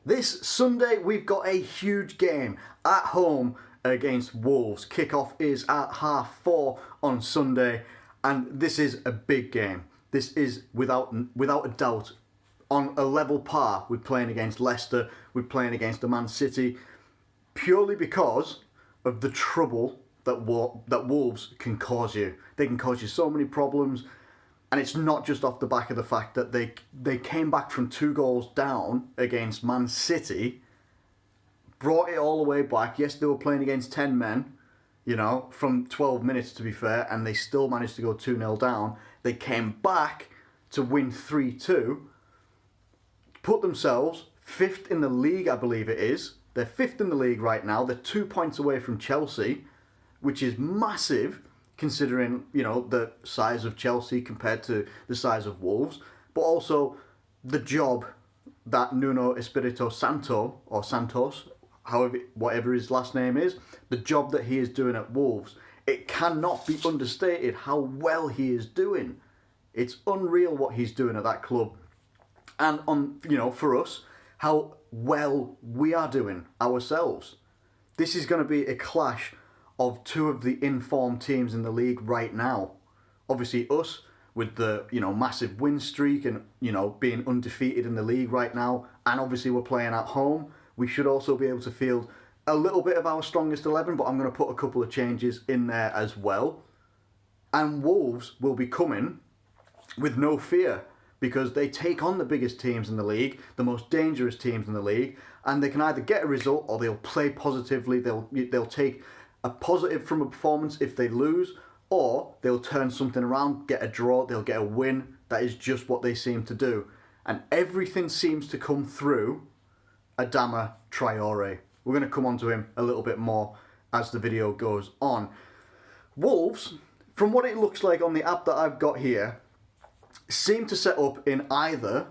This Sunday, we've got a huge game at home against Wolves. Kickoff is at 4:30 on Sunday, and this is a big game. This is, without a doubt, on a level par with playing against Leicester, with playing against the Man City, purely because of the trouble that Wolves can cause you. They can cause you so many problems, and it's not just off the back of the fact that they came back from 2 goals down against Man City, brought it all the way back. Yes, they were playing against 10 men, from 12 minutes to be fair, and they still managed to go 2-0 down. They came back to win 3-2, put themselves 5th in the league, I believe it is. They're 5th in the league right now. They're 2 points away from Chelsea, which is massive considering, the size of Chelsea compared to the size of Wolves, but also the job that Nuno Espirito Santo, or Santos, whatever his last name is, the job that he is doing at Wolves. It cannot be understated how well he is doing. It's unreal what he's doing at that club. And for us, how well we are doing ourselves. This is going to be a clash of 2 of the informed teams in the league right now. Obviously us with the massive win streak and being undefeated in the league right now, and obviously we're playing at home. We should also be able to field a little bit of our strongest 11, but I'm going to put a couple of changes in there as well. And Wolves will be coming with no fear, because they take on the biggest teams in the league, the most dangerous teams in the league, and they can either get a result or they'll play positively. They'll take a positive from a performance if they lose, or they'll turn something around, get a draw, they'll get a win. That is just what they seem to do. And everything seems to come through Adama Traore. We're going to come on to him a little bit more as the video goes on. Wolves, from what it looks like on the app that I've got here, seem to set up in either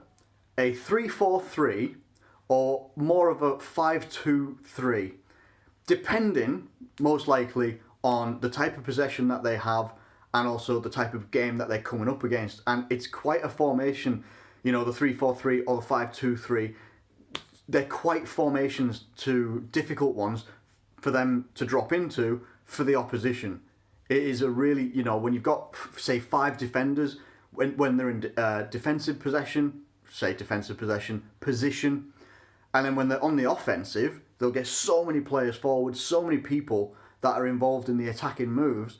a 3-4-3 or more of a 5-2-3, depending most likely on the type of possession that they have and also the type of game that they're coming up against. And it's quite a formation, the 3-4-3 or the 5-2-3. They're quite formations to difficult ones for them to drop into for the opposition. It is a really, when you've got, say, 5 defenders, when they're in defensive position, and then when they're on the offensive, they'll get so many players forward, so many people that are involved in the attacking moves,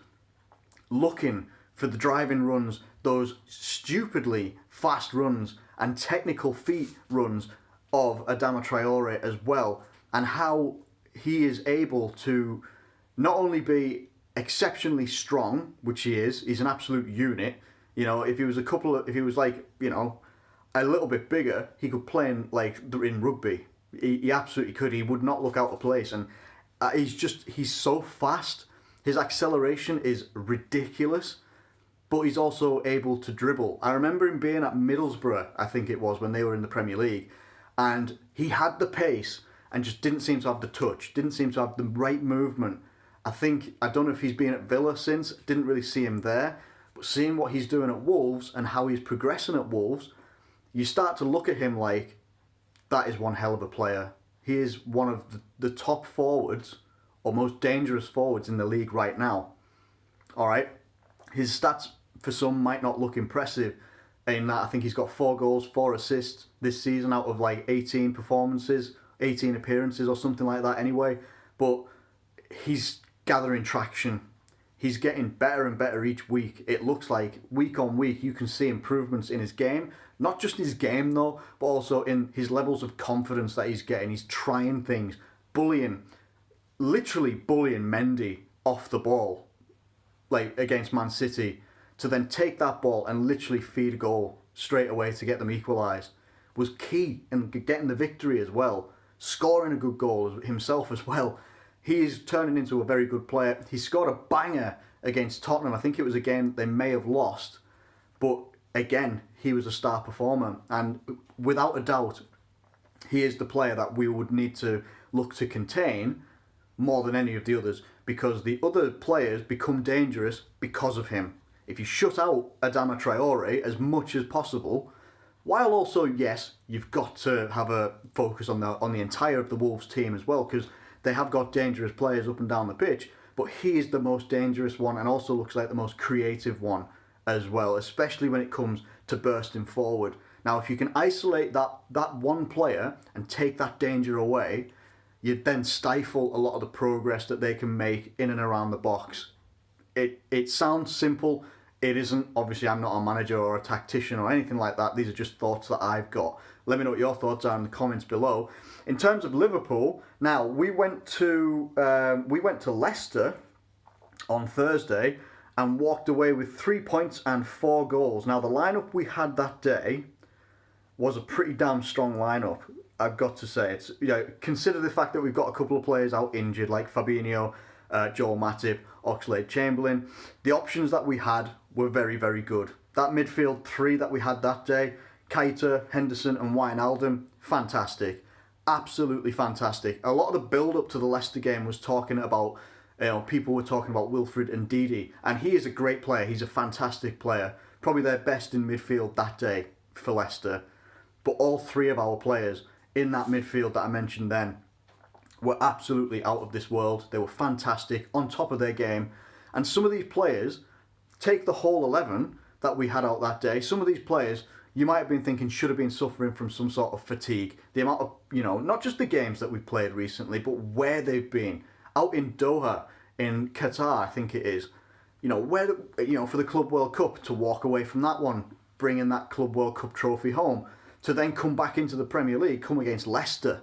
looking for the driving runs, those stupidly fast runs and technical feet runs of Adama Traore as well, and how he is able to not only be exceptionally strong, which he is, he's an absolute unit. If he was a little bit bigger, he could play in rugby. He absolutely could. He would not look out of place, and he's so fast. His acceleration is ridiculous, but he's also able to dribble. I remember him being at Middlesbrough, I think it was, when they were in the Premier League, and he had the pace and just didn't seem to have the touch, didn't seem to have the right movement. I don't know if he's been at Villa since, didn't really see him there, but seeing what he's doing at Wolves and how he's progressing at Wolves, you start to look at him like, that is one hell of a player. He is one of the top forwards, or most dangerous forwards in the league right now. Alright, his stats for some might not look impressive, in that I think he's got 4 goals, 4 assists this season out of 18 performances, 18 appearances or something like that anyway, but he's gathering traction. He's getting better and better each week. It looks like week on week you can see improvements in his game. Not just his game though, but also in his levels of confidence that he's getting. He's trying things, literally bullying Mendy off the ball, against Man City, to then take that ball and literally feed a goal straight away to get them equalised, was key in getting the victory as well. Scoring a good goal himself as well. He is turning into a very good player. He scored a banger against Tottenham. I think it was a game they may have lost, but again, he was a star performer, and without a doubt, he is the player that we would need to look to contain more than any of the others, because the other players become dangerous because of him. If you shut out Adama Traore as much as possible, While also, yes, you've got to have a focus on the entire of the Wolves team as well, because they have got dangerous players up and down the pitch, but he is the most dangerous one and also looks like the most creative one as well, especially when it comes to bursting forward. Now, if you can isolate that one player and take that danger away, you'd then stifle a lot of the progress that they can make in and around the box. It sounds simple. It isn't. Obviously, I'm not a manager or a tactician or anything like that. These are just thoughts that I've got. Let me know what your thoughts are in the comments below. In terms of Liverpool, now we went to Leicester on Thursday and walked away with 3 points and 4 goals. Now the lineup we had that day was a pretty damn strong lineup, I've got to say. It's, consider the fact that we've got a couple of players out injured, like Fabinho, Joel Matip, Oxlade-Chamberlain. The options that we had were very, very good. That midfield three that we had that day, Keita, Henderson and Wijnaldum, fantastic. Absolutely fantastic. A lot of the build-up to the Leicester game was talking about, people were talking about Wilfred Ndidi, and he is a great player. He's a fantastic player. Probably their best in midfield that day for Leicester. But all three of our players in that midfield that I mentioned then were absolutely out of this world. They were fantastic, on top of their game. And some of these players, take the whole 11 that we had out that day, some of these players you might have been thinking should have been suffering from some sort of fatigue. The amount of, not just the games that we've played recently, but where they've been. Out in Doha, in Qatar, I think it is. For the Club World Cup, to walk away from that one, bringing that Club World Cup trophy home, to then come back into the Premier League, come against Leicester.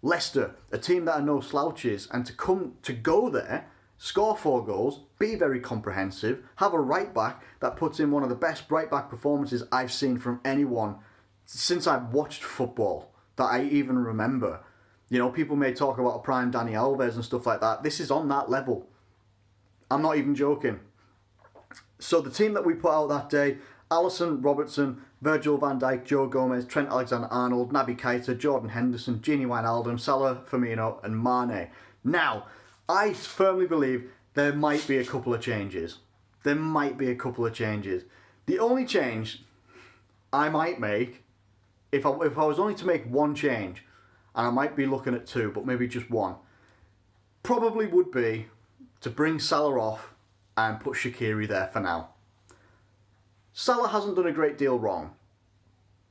Leicester, a team that are no slouches, and to go there, score 4 goals, be very comprehensive, have a right back that puts in one of the best right back performances I've seen from anyone since I've watched football that I even remember. People may talk about a prime Dani Alves and stuff like that. This is on that level. I'm not even joking. So the team that we put out that day, Alisson, Robertson, Virgil van Dijk, Joe Gomez, Trent Alexander-Arnold, Naby Keita, Jordan Henderson, Gini Wijnaldum, Salah, Firmino and Mane. Now, I firmly believe there might be a couple of changes. The only change I might make, if I was only to make one change, and I might be looking at 2, but maybe just one, probably would be to bring Salah off and put Shaqiri there for now. Salah hasn't done a great deal wrong,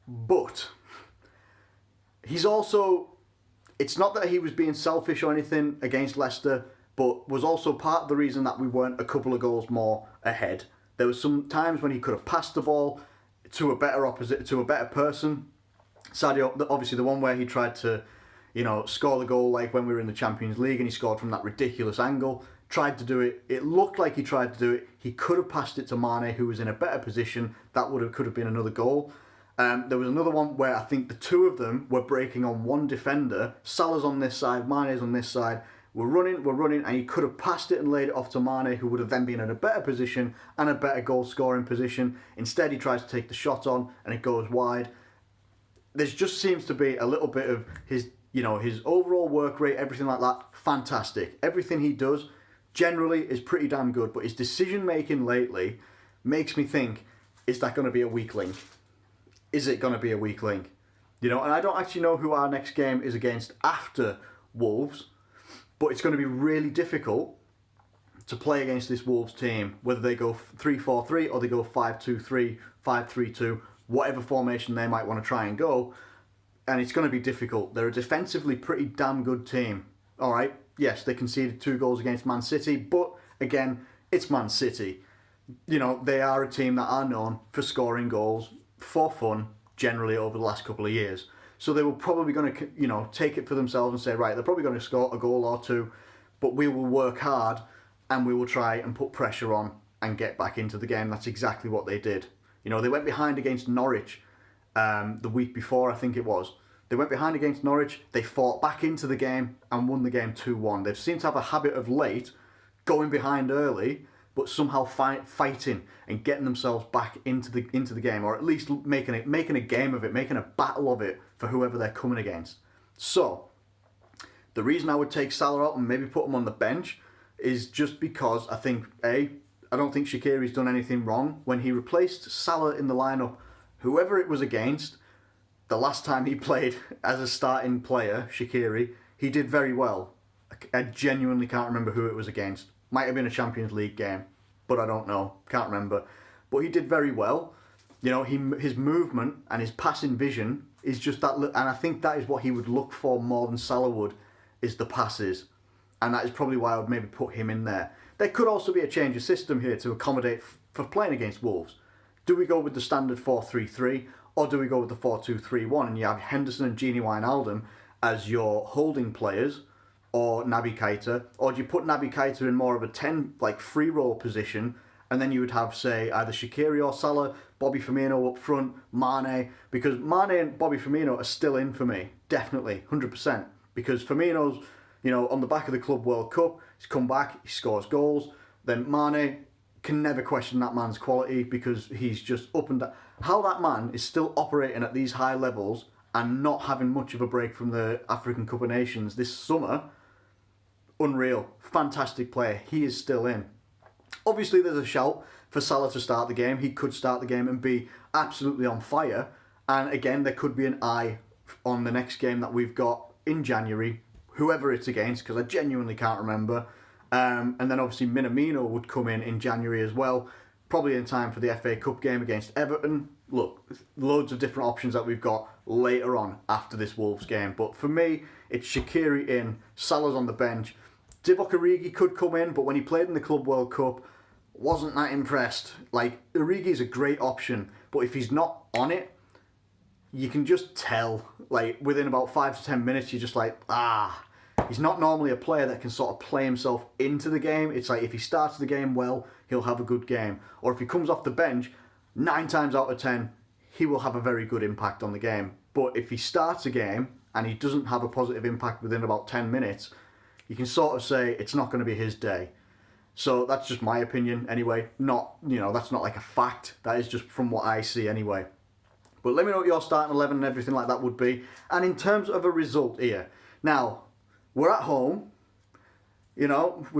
but he's also, it's not that he was being selfish or anything against Leicester, but was also part of the reason that we weren't a couple of goals more ahead. There was some times when he could have passed the ball to a better person. Sadio, obviously the one where he tried to, score the goal like when we were in the Champions League and he scored from that ridiculous angle. Tried to do it. It looked like he tried to do it. He could have passed it to Mane, who was in a better position. That could have been another goal. There was another one where I think the two of them were breaking on one defender. Salah's on this side, Mane's on this side. We're running, and he could have passed it and laid it off to Mane, who would have then been in a better position and a better goal-scoring position. Instead, he tries to take the shot on, and it goes wide. There just seems to be a little bit of his overall work rate, everything like that, fantastic. Everything he does generally is pretty damn good, but his decision-making lately makes me think, is that going to be a weak link? Is it going to be a weak link? And I don't actually know who our next game is against after Wolves, but it's going to be really difficult to play against this Wolves team, whether they go 3-4-3 or they go 5-2-3, 5-3-2, whatever formation they might want to try and go, and it's going to be difficult. They're a defensively pretty damn good team. All right, yes, they conceded 2 goals against Man City, but again, it's Man City. They are a team that are known for scoring goals for fun, generally over the last couple of years. So they were probably going to, take it for themselves and say, right, they're probably going to score a goal or 2, but we will work hard and we will try and put pressure on and get back into the game. That's exactly what they did. They went behind against Norwich the week before, I think it was. They went behind against Norwich, they fought back into the game and won the game 2-1. They seem to have a habit of late going behind early, but somehow fighting and getting themselves back into the game, or at least making a game of it, making a battle of it for whoever they're coming against. So, the reason I would take Salah out and maybe put him on the bench is just because I think, I don't think Shaqiri's done anything wrong. When he replaced Salah in the lineup, whoever it was against, the last time he played as a starting player, Shaqiri, he did very well. I genuinely can't remember who it was against. Might have been a Champions League game, but I don't know. Can't remember. But he did very well. You know, his movement and his passing vision is just that, and I think that is what he would look for more than Salah would, is the passes. And that is probably why I would maybe put him in there. There could also be a change of system here to accommodate for playing against Wolves. Do we go with the standard 4-3-3 or do we go with the 4-2-3-1 and you have Henderson and Gini Wijnaldum as your holding players, or Naby Keita, or do you put Naby Keita in more of a 10 free roll position, and then you would have, say, either Shaqiri or Salah, Bobby Firmino up front, Mane, because Mane and Bobby Firmino are still in for me, definitely, 100%, because Firmino's, on the back of the Club World Cup, he's come back, he scores goals, then Mane, can never question that man's quality because he's just up and down. How that man is still operating at these high levels and not having much of a break from the African Cup of Nations this summer, unreal. Fantastic player. He is still in. Obviously, there's a shout for Salah to start the game. He could start the game and be absolutely on fire. And again, there could be an eye on the next game that we've got in January, whoever it's against, because I genuinely can't remember. And then obviously Minamino would come in January as well, probably in time for the FA Cup game against Everton. Look, loads of different options that we've got later on after this Wolves game. But for me, it's Shaqiri in, Salah's on the bench. Divock Origi could come in, but when he played in the Club World Cup, wasn't that impressed. Origi is a great option, but if he's not on it, you can just tell. Within about 5 to 10 minutes, you're just he's not normally a player that can sort of play himself into the game. It's if he starts the game well, he'll have a good game. Or if he comes off the bench, 9 times out of 10, he will have a very good impact on the game. But if he starts a game and he doesn't have a positive impact within about 10 minutes, you can sort of say it's not going to be his day. So that's just my opinion anyway. That's not a fact. That is just from what I see anyway. But let me know what your starting 11 and everything like that would be. And in terms of a result here, now, we're at home. We've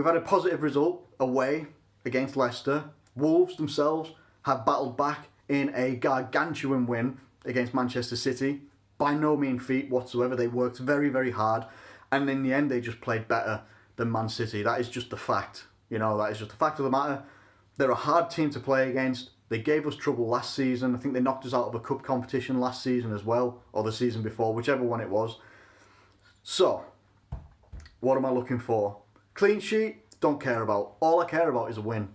had a positive result away against Leicester. Wolves themselves have battled back in a gargantuan win against Manchester City. By no mean feat whatsoever. They worked very, very hard. And in the end, they just played better than Man City. That is just the fact. That is just the fact of the matter. They're a hard team to play against. They gave us trouble last season. I think they knocked us out of a cup competition last season as well. Or the season before, whichever one it was. So, what am I looking for? Clean sheet, don't care about. All I care about is a win.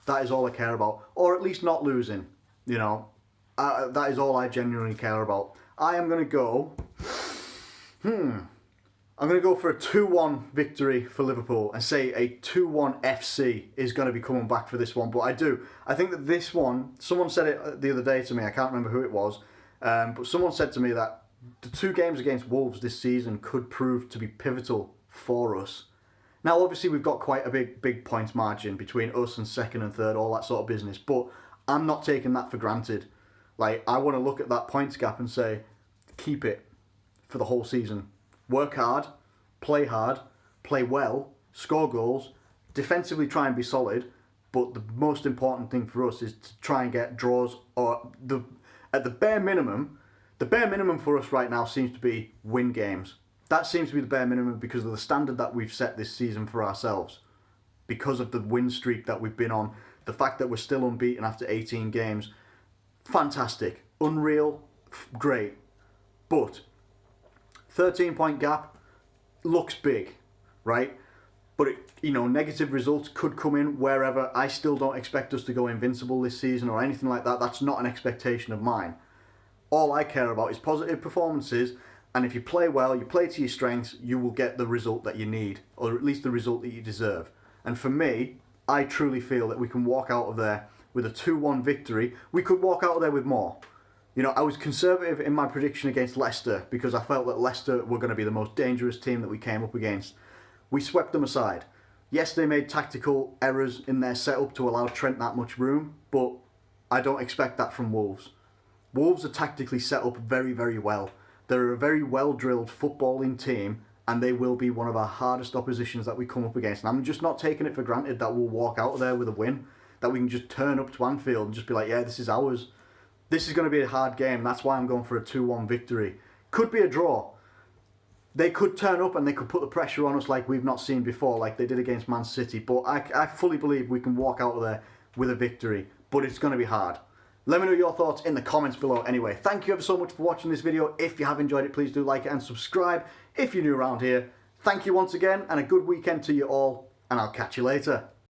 That is all I care about. Or at least not losing. That is all I genuinely care about. I am going to go... I'm going to go for a 2-1 victory for Liverpool and say a 2-1 FC is going to be coming back for this one. But I think that this one, someone said it the other day to me, I can't remember who it was, but someone said to me that the 2 games against Wolves this season could prove to be pivotal for us. Now, obviously, we've got quite a big points margin between us and second and third, all that sort of business, but I'm not taking that for granted. I want to look at that points gap and say, keep it for the whole season. Work hard, play well, score goals, defensively try and be solid, but the most important thing for us is to try and get draws, or at the bare minimum for us right now seems to be win games. That seems to be the bare minimum because of the standard that we've set this season for ourselves. Because of the win streak that we've been on, the fact that we're still unbeaten after 18 games, fantastic, unreal, great. But 13-point gap looks big, right? But negative results could come in wherever. I still don't expect us to go invincible this season or anything like that. That's not an expectation of mine. All I care about is positive performances, and if you play well, you play to your strengths, you will get the result that you need, or at least the result that you deserve. And for me, I truly feel that we can walk out of there with a 2-1 victory. We could walk out of there with more. I was conservative in my prediction against Leicester because I felt that Leicester were going to be the most dangerous team that we came up against. We swept them aside. Yes, they made tactical errors in their setup to allow Trent that much room, but I don't expect that from Wolves. Wolves are tactically set up very, very well. They're a very well-drilled footballing team, and they will be one of our hardest oppositions that we come up against. And I'm just not taking it for granted that we'll walk out of there with a win, that we can just turn up to Anfield and just be like, yeah, this is ours. This is going to be a hard game. That's why I'm going for a 2-1 victory. Could be a draw. They could turn up and they could put the pressure on us like we've not seen before, like they did against Man City. But I fully believe we can walk out of there with a victory. But it's going to be hard. Let me know your thoughts in the comments below. Anyway, thank you ever so much for watching this video. If you have enjoyed it, please do like it and subscribe if you're new around here. Thank you once again, and a good weekend to you all, and I'll catch you later.